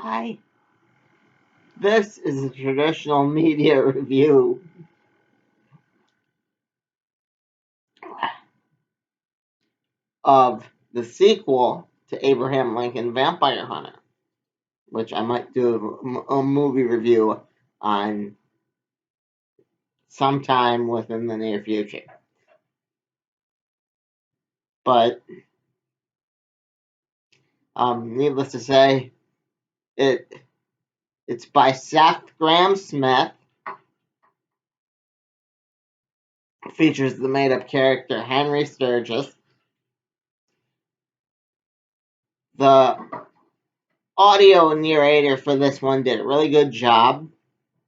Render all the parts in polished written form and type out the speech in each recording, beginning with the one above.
Hi. This is a traditional media review of the sequel to Abraham Lincoln Vampire Hunter, which I might do a movie review on sometime within the near future. But needless to say, it's by Seth Grahame-Smith. Features the made-up character Henry Sturgis. The audio narrator for this one did a really good job.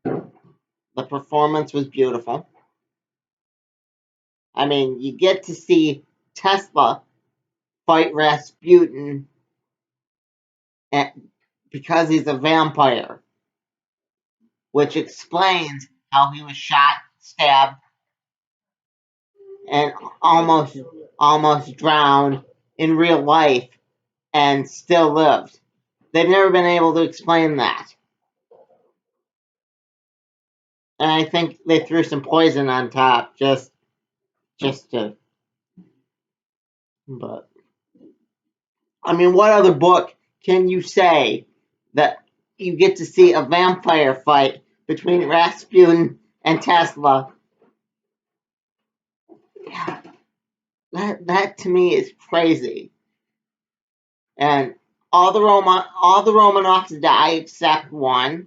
The performance was beautiful. I mean, you get to see Tesla fight Rasputin because he's a vampire, which explains how he was shot, stabbed, and almost drowned in real life and still lived. They've never been able to explain that. And I think they threw some poison on top just to. But I mean, what other book can you say that you get to see a vampire fight between Rasputin and Tesla? That to me is crazy. And all the Romanovs die except one,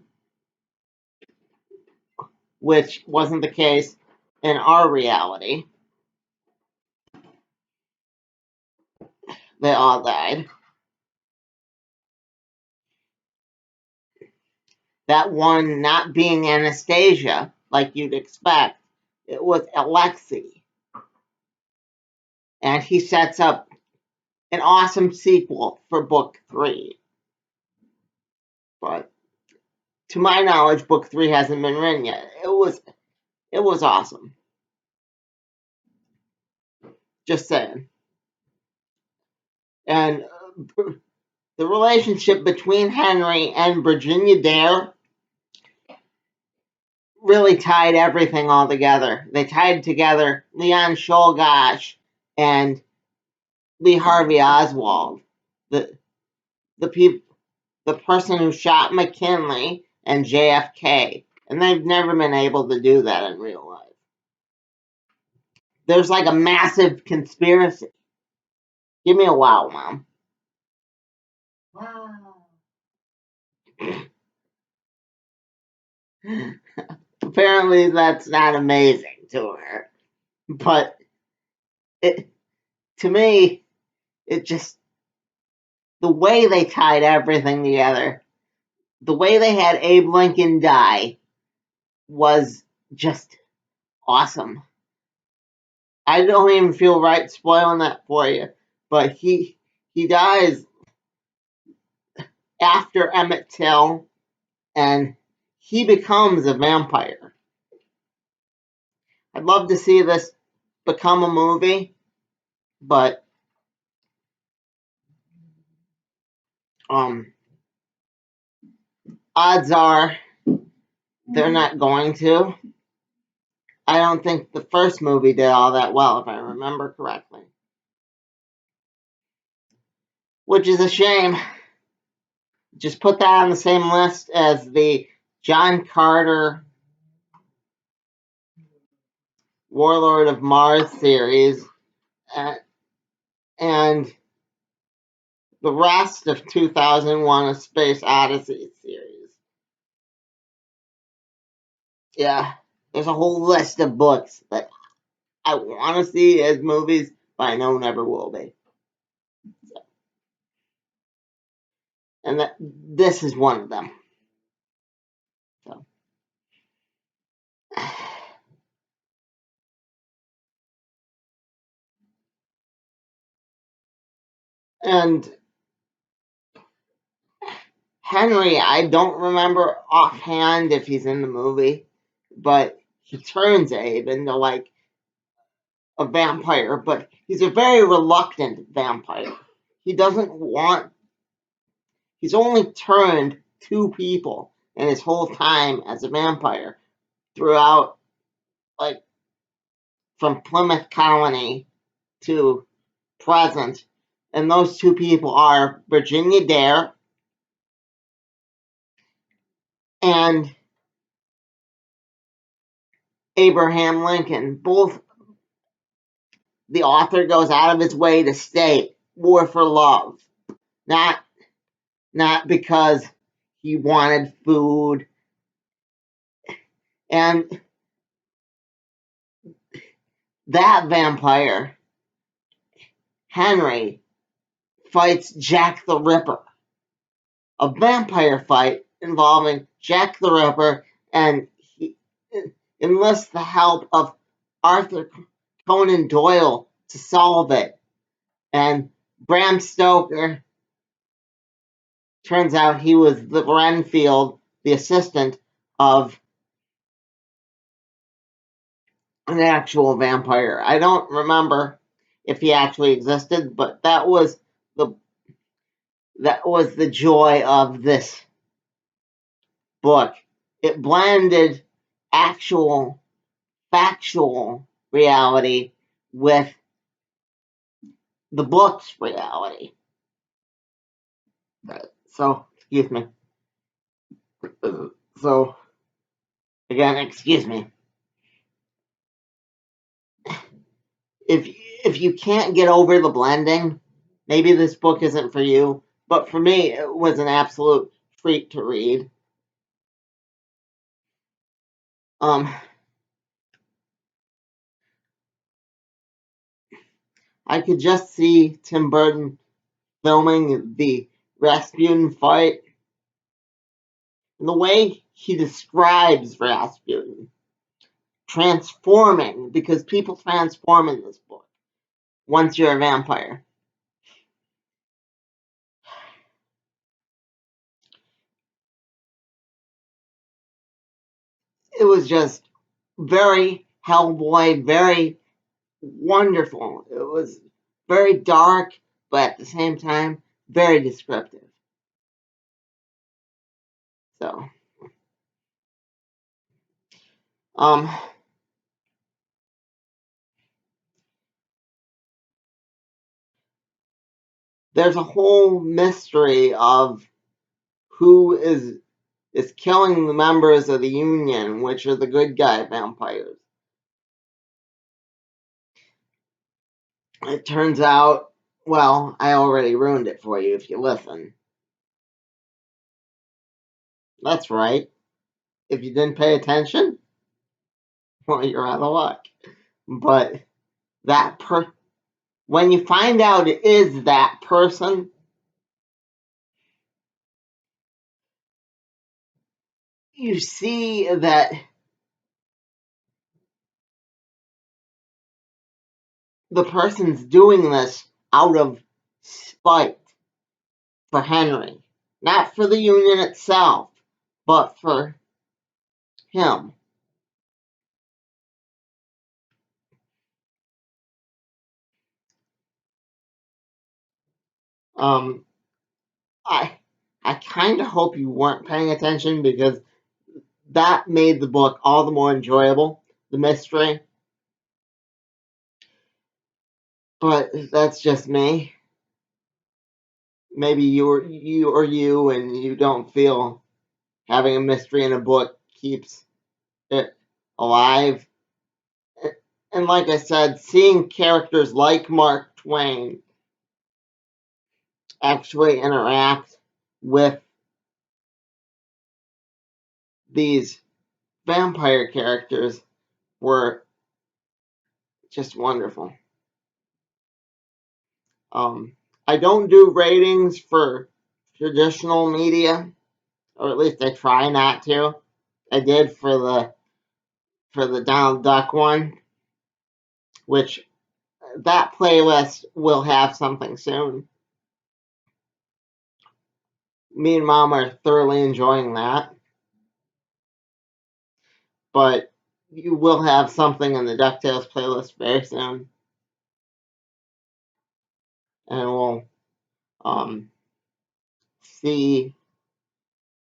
which wasn't the case in our reality. They all died. That one not being Anastasia, like you'd expect, it was Alexei. And he sets up an awesome sequel for book 3. But to my knowledge, book 3 hasn't been written yet. It was awesome. Just saying. And the relationship between Henry and Virginia Dare really tied everything all together. They tied together Leon Czolgosz and Lee Harvey Oswald, the person who shot McKinley and JFK, and they've never been able to do that in real life. There's like a massive conspiracy. Give me a wow, Mom. Wow. Apparently that's not amazing to her. But to me, it just, the way they tied everything together, the way they had Abe Lincoln die was just awesome. I don't even feel right spoiling that for you, but he dies after Emmett Till, and he becomes a vampire. I'd love to see this become a movie, but odds are they're not going to. I don't think the first movie did all that well, if I remember correctly. Which is a shame. Just put that on the same list as the John Carter Warlord of Mars series and the rest of 2001: A Space Odyssey series. Yeah, there's a whole list of books that I want to see as movies, but I know never will be. And this is one of them. So. And Henry, I don't remember offhand if he's in the movie, but he turns Abe into like a vampire, but he's a very reluctant vampire. He doesn't want, he's only turned 2 people in his whole time as a vampire throughout, like, from Plymouth Colony to present. And those 2 people are Virginia Dare and Abraham Lincoln. Both, the author goes out of his way to state war for love, not because he wanted food. And that vampire, Henry, fights Jack the Ripper. A vampire fight involving Jack the Ripper, and he enlists the help of Arthur Conan Doyle to solve it. And Bram Stoker, turns out he was the Renfield, the assistant of an actual vampire. I don't remember if he actually existed, but that was the joy of this book. It blended actual factual reality with the book's reality. So, excuse me. So, again, excuse me. If you can't get over the blending, maybe this book isn't for you. But for me, it was an absolute treat to read. I could just see Tim Burton filming the Rasputin fight, and the way he describes Rasputin transforming, because people transform in this book once you're a vampire. It was just very Hellboy, very wonderful. It was very dark, but at the same time, very descriptive. So, um, there's a whole mystery of who is killing the members of the Union, which are the good guy vampires. It turns out, well, I already ruined it for you if you listen. That's right. If you didn't pay attention, well, you're out of luck. But when you find out it is that person, you see that the person's doing this out of spite for Henry. Not for the Union itself, but for him. Um, I kind of hope you weren't paying attention, because that made the book all the more enjoyable, the mystery. But that's just me. Maybe you and you don't feel having a mystery in a book keeps it alive. And like I said, seeing characters like Mark Twain actually interact with these vampire characters were just wonderful. I don't do ratings for traditional media, or at least I try not to. I did for the Donald Duck one, which that playlist will have something soon. Me and Mom are thoroughly enjoying that, but you will have something in the DuckTales playlist very soon, and we'll see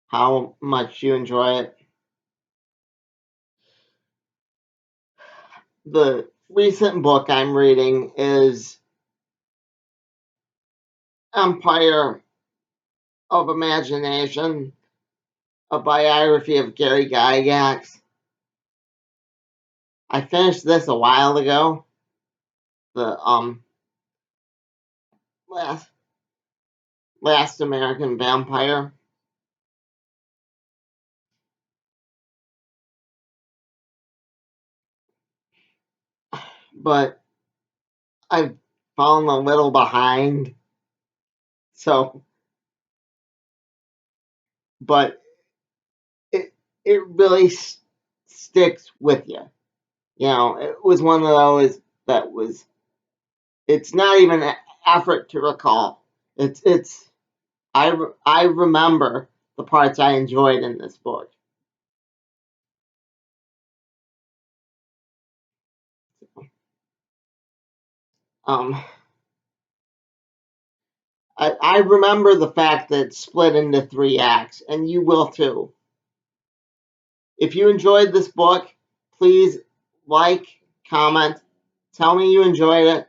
how much you enjoy it. The recent book I'm reading is Empire of Imagination, a biography of Gary Gygax. I finished this a while ago. The last American Vampire. But I've fallen a little behind. So, but it really sticks with you. You know, it was one of those that was. It's not even an effort to recall. It's. I remember the parts I enjoyed in this book. Um, I remember the fact that it's split into 3 acts, and you will too. If you enjoyed this book, please like, comment, tell me you enjoyed it,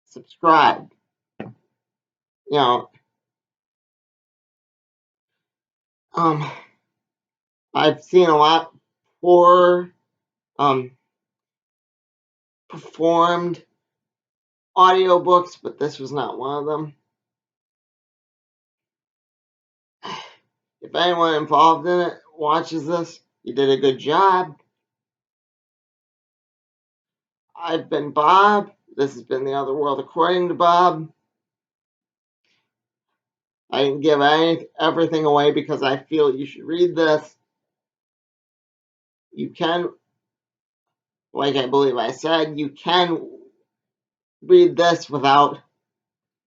subscribe. You know, um, I've seen a lot poor performed audiobooks, but this was not one of them. If anyone involved in it watches this, you did a good job. I've been Bob. This has been The Other World According to Bob. I didn't give everything away because I feel you should read this. You can, like I believe I said, you can read this without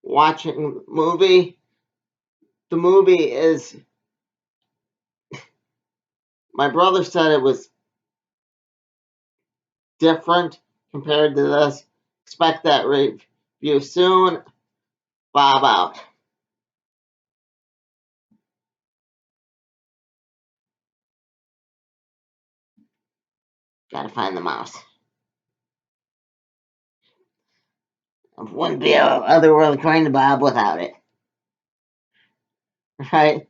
watching the movie. The movie is, my brother said it was different compared to this. Expect that review soon. Bob out. Gotta find the mouse. It wouldn't be Other World According to Bob without it. Right?